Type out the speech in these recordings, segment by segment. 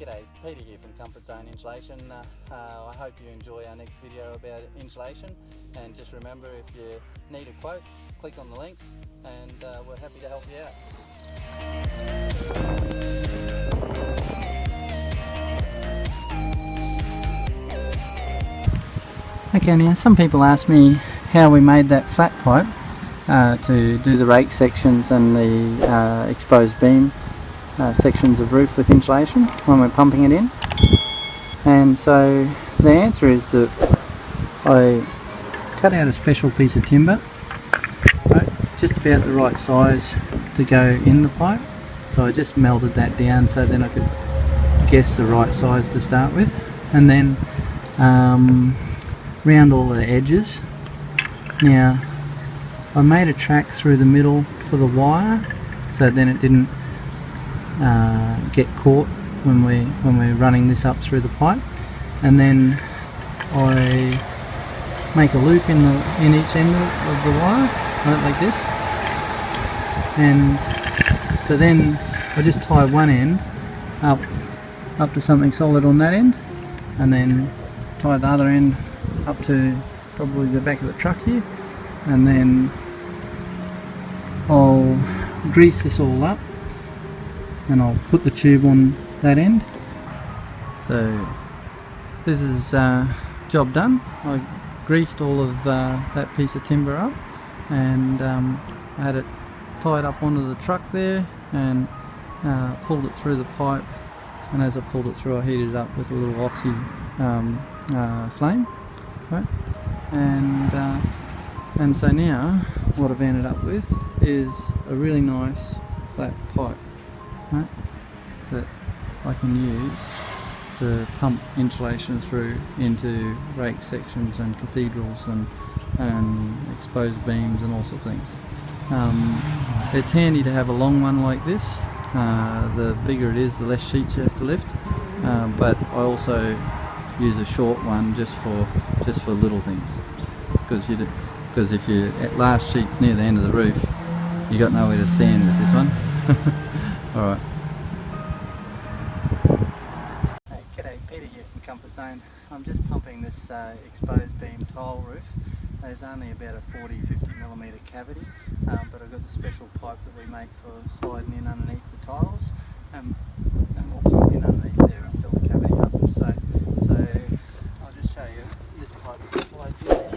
G'day, Peter here from Comfort Zone Insulation. I hope you enjoy our next video about insulation, and just remember, if you need a quote, click on the links and we're happy to help you out. Okay, now some people ask me how we made that flat pipe to do the rake sections and the exposed beam sections of roof with insulation when we're pumping it in. And so the answer is that I cut out a special piece of timber, right, just about the right size to go in the pipe. So I just melted that down so then I could guess the right size to start with, and then round all the edges. Now I made a track through the middle for the wire so then it didn't get caught when we're running this up through the pipe, and then I make a loop in each end of the wire, right, like this, and so then I just tie one end up to something solid on that end, and then tie the other end up to probably the back of the truck here, and then I'll grease this all up and I'll put the tube on that end. So this is job done. I greased all of that piece of timber up, and I had it tied up onto the truck there and pulled it through the pipe, and as I pulled it through I heated it up with a little oxy flame, right? And so now what I've ended up with is a really nice flat pipe, right, that I can use to pump insulation through into rake sections and cathedrals and exposed beams and all sorts of things. It's handy to have a long one like this. The bigger it is, the less sheets you have to lift, but I also use a short one just for little things, because if your last sheet's near the end of the roof, you got nowhere to stand with this one. Alright. Hey, g'day, Peter here from Comfort Zone. I'm just pumping this exposed beam tile roof. There's only about a 40-50mm cavity, but I've got the special pipe that we make for sliding in underneath the tiles, and we'll pump in underneath there and fill the cavity up. So I'll just show you this pipe slides in there.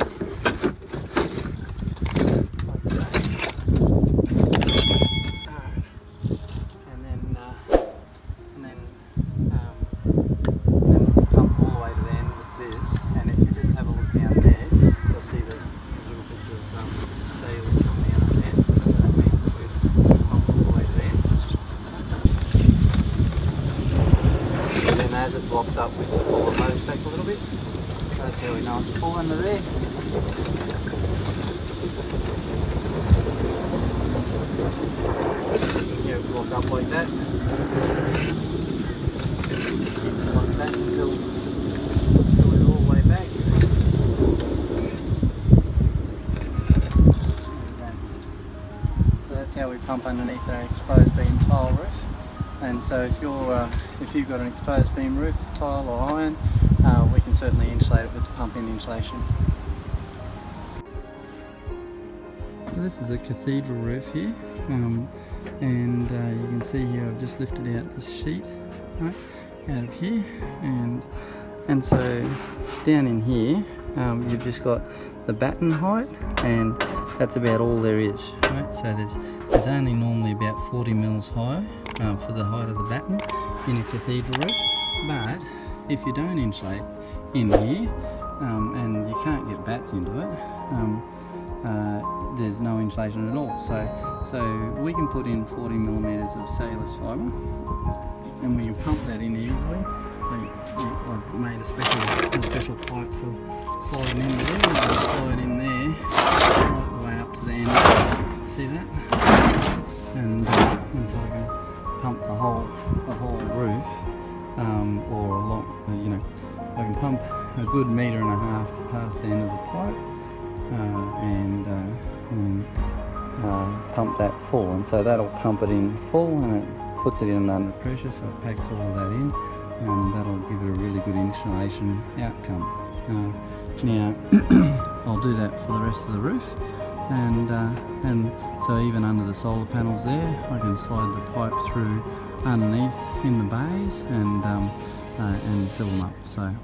As it blocks up, we just pull the hose back a little bit. So that's how we know it's full under there. Yeah, block up like that. Like that until we're all the way back. So that's how we pump underneath our exposed beam tile roof. And so if you've got an exposed beam roof, tile or iron, we can certainly insulate it with the pump-in insulation. So this is a cathedral roof here, and you can see here I've just lifted out this sheet, right, out of here, and so down in here you've just got the batten height, and that's about all there is, right? So there's only normally about 40 mils high for the height of the batten in a cathedral roof, but if you don't insulate in here and you can't get bats into it, there's no insulation at all. So we can put in 40mm of cellulose fibre, and when you pump that in easily, I've made a special pipe for sliding in there. You can slide in there right the way up to the end. See that? And so I can pump the whole roof, or along, I can pump a good 1.5 meters past the end of the pipe, and pump that full, and so that'll pump it in full, and it puts it in under pressure, so it packs all of that in, and that'll give it a really good insulation outcome. Now I'll do that for the rest of the roof, and so even under the solar panels there, I can slide the pipe through underneath in the bays and fill them up. So